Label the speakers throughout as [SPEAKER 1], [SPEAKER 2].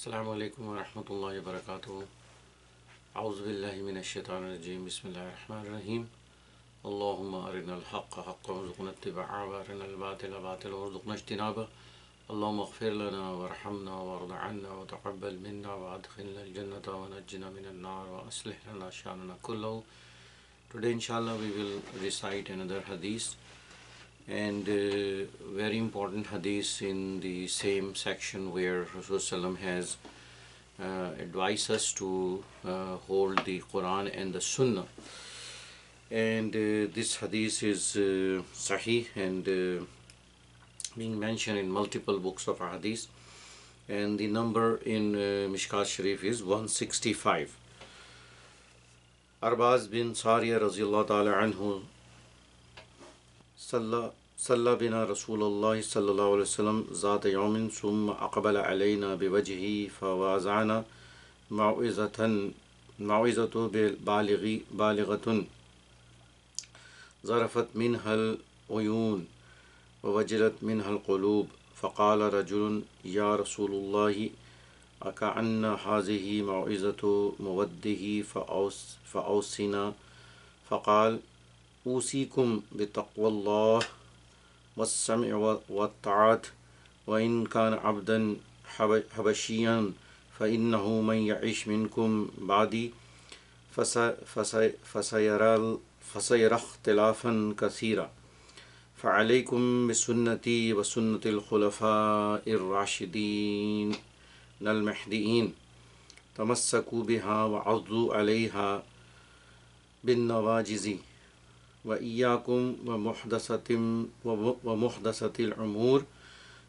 [SPEAKER 1] Assalamu alaikum wa rahmatullahi wa barakatuh. A'udhu billahi minash shaitanir rajim. Bismillahir rahmanir rahim. Allahumma arina al-haqqa haqqan warzuqna ittiba'ahu wa arina al-batila batilan warzuqna ijtinaba. Allahumma ighfir lana warhamna warda 'anna wa taqabbal minna wa adkhilna al-jannata wa najjina minan nar wa aslih lana sha'nana kullahu. Today inshallah we will recite another hadith, and very important hadith in the same section where Rasulullah has advised us to hold the Qur'an and the Sunnah. And this hadith is Sahih and being mentioned in multiple books of hadith, and the number in Mishkat Sharif is 165. Arbaz bin Sariya raziyallahu ta'ala anhu صلى بنا رسول الله صلى الله عليه وسلم ذات يوم ثم أقبل علينا بوجهه فوازعنا موعظة بالغة ظرفت منها العيون ووجلت منها القلوب فقال رجل يا رسول الله أكأن هذه موعظة موده فأوصنا فقال أوصيكم بتقوى الله والسمع والطاعة وإن كان عبدا حبشيا فإنه من يعيش منكم بعدي فسيرى اختلافا كثيرا فعليكم بسنتي وسنة الخلفاء الراشدين المهديين تمسكوا بها وعضوا عليها بالنواجذ وإياكم ومحدثة الأمور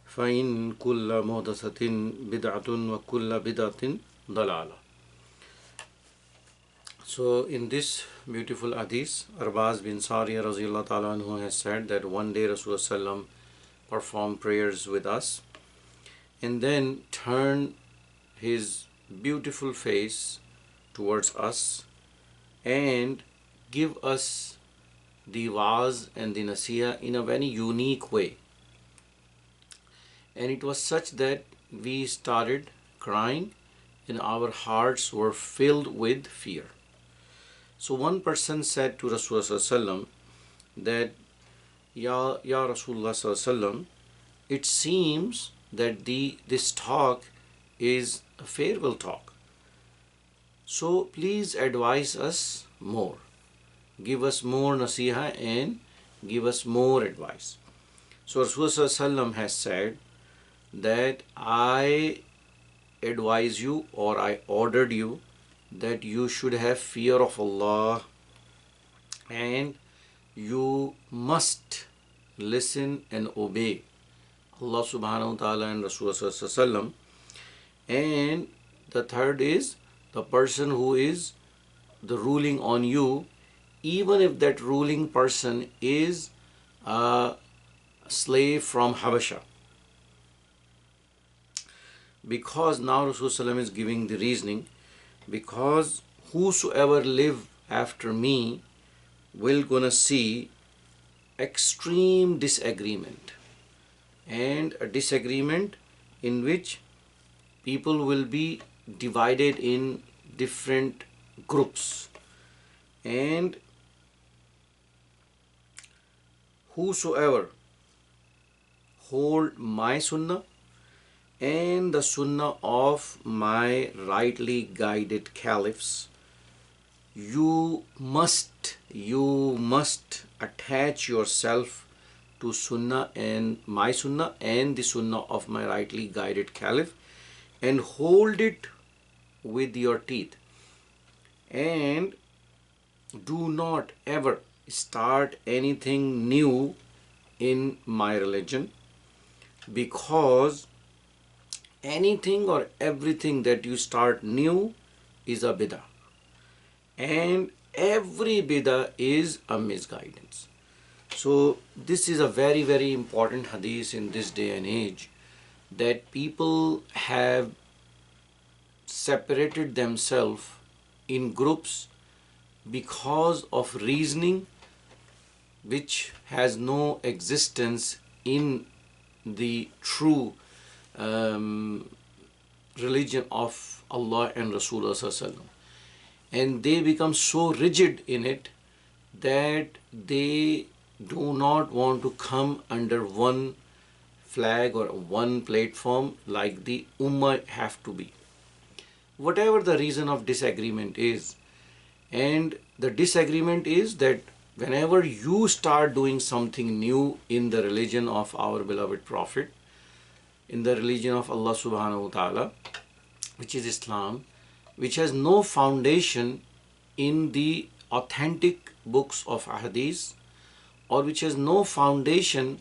[SPEAKER 1] فإن كل محدثة بدعة وكل بدعة ضلالة. So in this beautiful hadith, Arbaz bin Sariya raziyallahu ta'ala anhu has said that one day Rasulullah performed prayers with us and then turned his beautiful face towards us and give us the waz and the nasiha in a very unique way. And it was such that we started crying and our hearts were filled with fear. So one person said to Rasulullah that, Ya Rasulullah, it seems that this talk is a farewell talk. So please advise us more. Give us more nasiha and give us more advice. So Rasulullah has said that I advise you, or I ordered you, that you should have fear of Allah and you must listen and obey Allah subhanahu wa ta'ala and Rasulullah. And the third is the person who is the ruling on you, even if that ruling person is a slave from Habasha. Because now Rasulullah is giving the reasoning, because whosoever live after me will gonna see extreme disagreement, and a disagreement in which people will be divided in different groups. And whosoever hold my sunnah and the sunnah of my rightly guided caliphs, you must attach yourself to sunnah and my sunnah and the sunnah of my rightly guided caliph and hold it with your teeth, and do not ever start anything new in my religion, because anything or everything that you start new is a bidah, and every bidah is a misguidance. So this is a very, very important hadith in this day and age, that people have separated themselves in groups because of reasoning which has no existence in the true religion of Allah and Rasulullah sallallahu alaihi wasallam, and they become so rigid in it that they do not want to come under one flag or one platform like the ummah have to be. Whatever the reason of disagreement is, and the disagreement is that whenever you start doing something new in the religion of our beloved Prophet, in the religion of Allah subhanahu wa ta'ala, which is Islam, which has no foundation in the authentic books of Hadeeth, or which has no foundation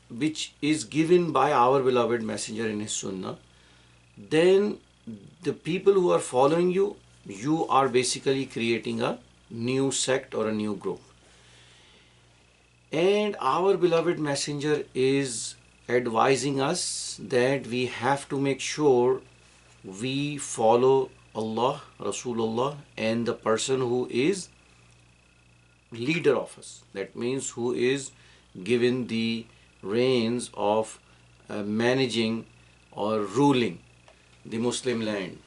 [SPEAKER 1] which is given by our beloved messenger in his Sunnah, then the people who are following you, you are basically creating a new sect or a new group. And our beloved messenger is advising us that we have to make sure we follow Allah, Rasulullah, and the person who is leader of us. That means who is given the reins of managing or ruling the Muslim land.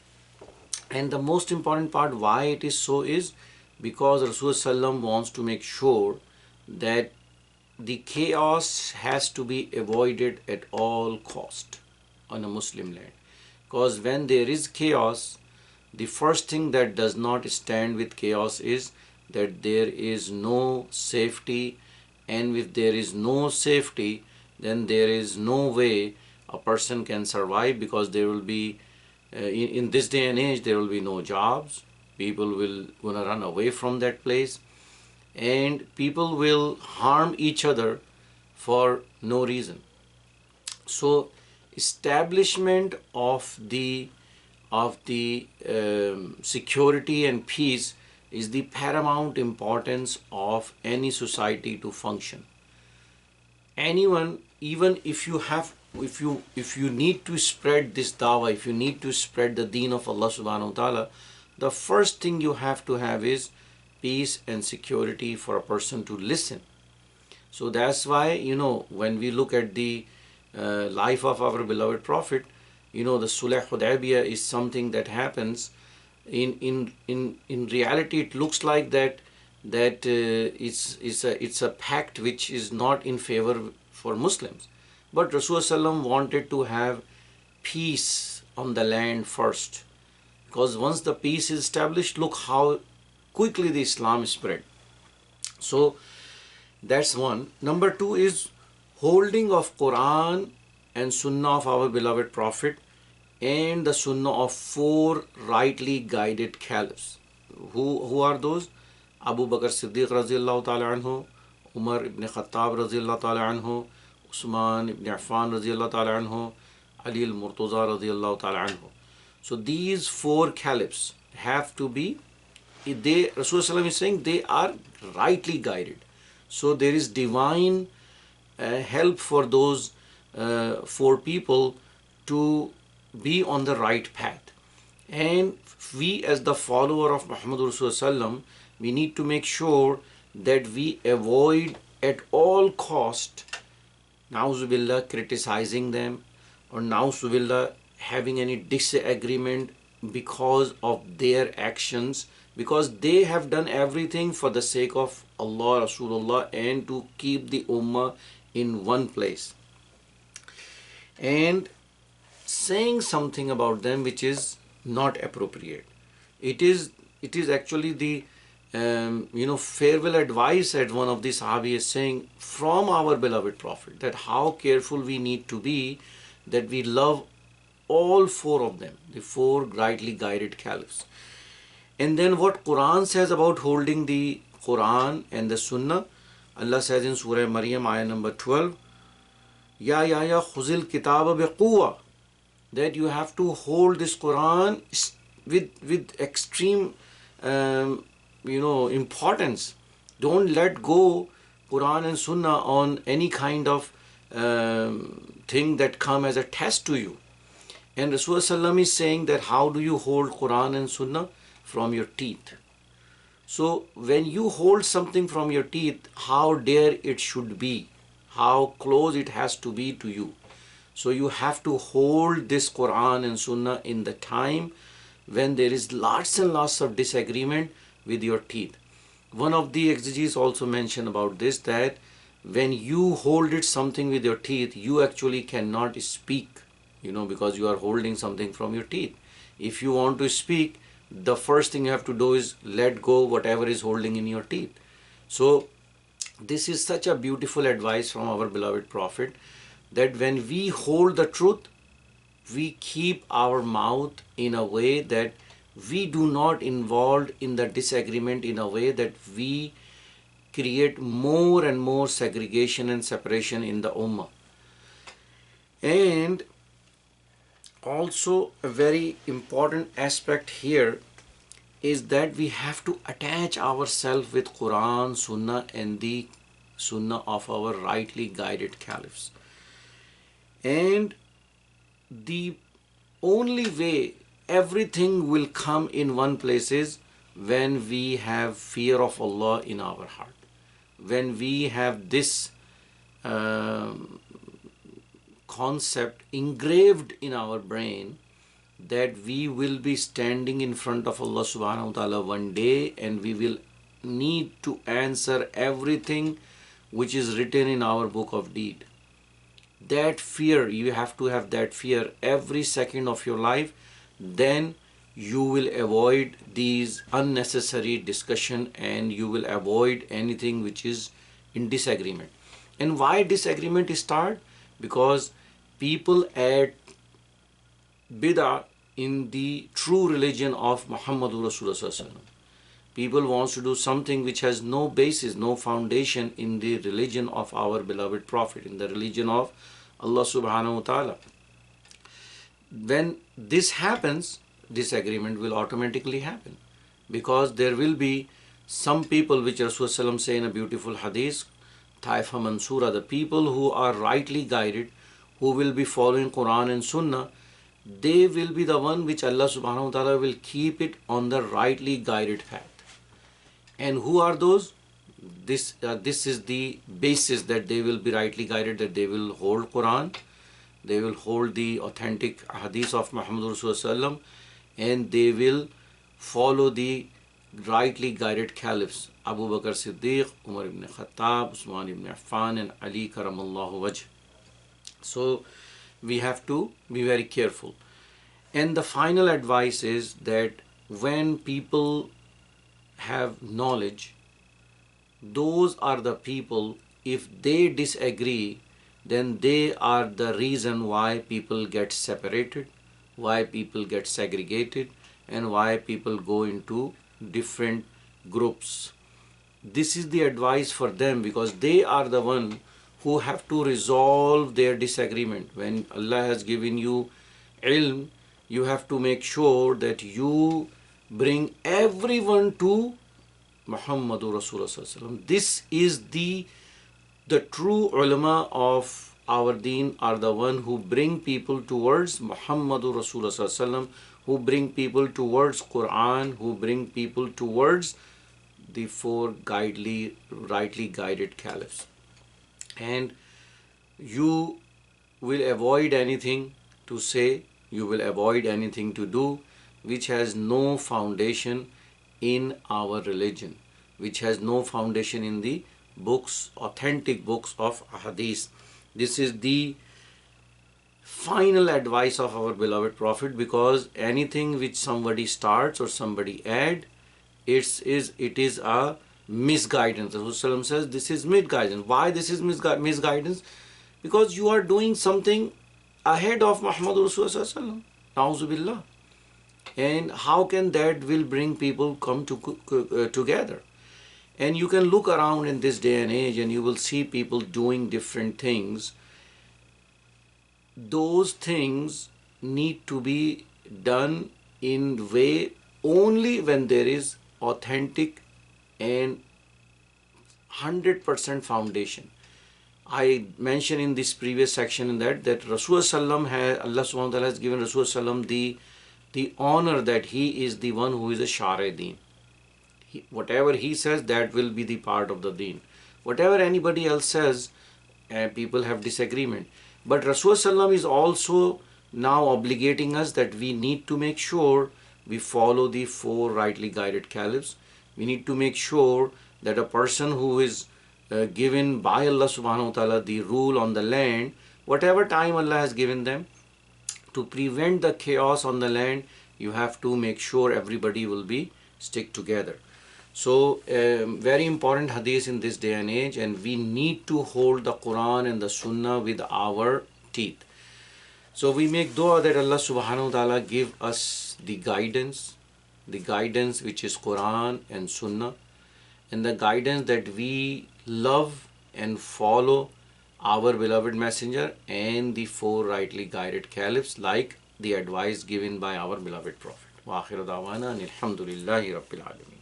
[SPEAKER 1] And the most important part why it is so is because Rasulullah wants to make sure that the chaos has to be avoided at all cost on a Muslim land. Because when there is chaos, the first thing that does not stand with chaos is that there is no safety, and if there is no safety, then there is no way a person can survive, because there will be in this day and age there will be no jobs, people will gonna run away from that place, and people will harm each other for no reason. So establishment of the security and peace is the paramount importance of any society to function. Anyone, even if you need to spread this dawah, if you need to spread the deen of Allah subhanahu wa ta'ala, the first thing you have to have is peace and security for a person to listen. So that's why, when we look at the life of our beloved Prophet, the Sulh Hudaybiyah is something that happens. In reality, it looks like that it's a pact which is not in favor for Muslims. But Rasulullah wanted to have peace on the land first, because once the peace is established, look how quickly the Islam spread. So that's one. Number two is holding of Qur'an and Sunnah of our beloved Prophet, and the Sunnah of 4 rightly guided caliphs. Who are those? Abu Bakr Siddiq radiyallahu ta'ala anhu, Umar ibn Khattab radiyallahu ta'ala anhu, Usman ibn Affan radiyallahu ta'ala anhu, Ali al-Murtaza radiyallahu ta'ala anhu. So these 4 caliphs have to be, Rasulullah is saying they are rightly guided. So there is divine help for those 4 people to be on the right path. And we as the follower of Muhammad Rasulullah, we need to make sure that we avoid at all cost, na'uzubillah, criticizing them, or na'uzubillah, having any disagreement because of their actions, because they have done everything for the sake of Allah, Rasulullah, and to keep the ummah in one place. And saying something about them which is not appropriate. It is actually the farewell advice that one of the Sahabi is saying from our beloved Prophet, that how careful we need to be that we love all 4 of them, the 4 rightly guided caliphs. And then what Qur'an says about holding the Qur'an and the Sunnah, Allah says in Surah Maryam, ayah number 12, Ya khuzil kitaba biquwa, that you have to hold this Qur'an with extreme importance. Don't let go Qur'an and Sunnah on any kind of thing that come as a test to you. And Rasulullah is saying that how do you hold Qur'an and Sunnah? From your teeth. So when you hold something from your teeth, how dear it should be, how close it has to be to you. So you have to hold this Quran and Sunnah in the time when there is lots and lots of disagreement with your teeth. One of the exegetes also mentioned about this, that when you hold it something with your teeth, you actually cannot speak, because you are holding something from your teeth. If you want to speak, the first thing you have to do is let go whatever is holding in your teeth. So this is such a beautiful advice from our beloved Prophet, that when we hold the truth, we keep our mouth in a way that we do not involve in the disagreement in a way that we create more and more segregation and separation in the ummah. And also a very important aspect here is that we have to attach ourselves with Quran, Sunnah, and the Sunnah of our rightly guided caliphs. And the only way everything will come in one place is when we have fear of Allah in our heart. When we have this concept engraved in our brain that we will be standing in front of Allah subhanahu wa ta'ala one day, and we will need to answer everything which is written in our book of deed. That fear, you have to have that fear every second of your life. Then you will avoid these unnecessary discussion, and you will avoid anything which is in disagreement. And why disagreement start? Because people add bid'ah in the true religion of Muhammadur Rasulullah. People wants to do something which has no basis, no foundation in the religion of our beloved Prophet, in the religion of Allah subhanahu wa ta'ala. When this happens, disagreement will automatically happen, because there will be some people, which Rasulullah say in a beautiful hadith, Taifa Mansura, the people who are rightly guided, who will be following Quran and Sunnah, they will be the one which Allah subhanahu wa ta'ala will keep it on the rightly guided path. And who are those? This is the basis that they will be rightly guided, that they will hold Quran, they will hold the authentic hadith of Muhammad Rasulullah, and they will follow the rightly guided caliphs, Abu Bakr Siddiq, Umar ibn Khattab, Usman ibn Affan, and Ali karamallahu wajh. So we have to be very careful. And the final advice is that when people have knowledge, those are the people, if they disagree, then they are the reason why people get separated, why people get segregated, and why people go into different groups. This is the advice for them, because they are the one who have to resolve their disagreement. When Allah has given you ilm, you have to make sure that you bring everyone to Muhammadur Rasulullah. This is the true ulama of our deen, are the one who bring people towards Muhammadur Rasulullah, who bring people towards Quran, who bring people towards the four rightly guided caliphs. And you will avoid anything to say, you will avoid anything to do which has no foundation in our religion, which has no foundation in the books, authentic books of Hadeeth. This is the final advice of our beloved Prophet, because anything which somebody starts or somebody add, it is a misguidance. Rasulullah says this is misguidance. Why this is misguidance? Because you are doing something ahead of Muhammad Rasulullah. Na'uzubillah. And how can that will bring people come together? And you can look around in this day and age, and you will see people doing different things. Those things need to be done in way only when there is authentic and 100% foundation. I mentioned in this previous section that Rasulullah Allah subhanahu wa ta'ala has given Rasulullah the honor that he is the one who is a Shari Deen. Whatever he says, that will be the part of the Deen. Whatever anybody else says, people have disagreement. But Rasulullah is also now obligating us that we need to make sure we follow the four rightly guided caliphs. We need to make sure that a person who is given by Allah subhanahu wa ta'ala the rule on the land, whatever time Allah has given them, to prevent the chaos on the land, you have to make sure everybody will be stick together. So very important hadith in this day and age, and we need to hold the Qur'an and the Sunnah with our teeth. So we make dua that Allah subhanahu wa ta'ala give us the guidance which is Qur'an and Sunnah, and the guidance that we love and follow our beloved messenger and the four rightly guided caliphs, like the advice given by our beloved prophet. Wa akhiru da'wana alhamdulillahi rabbil alamin.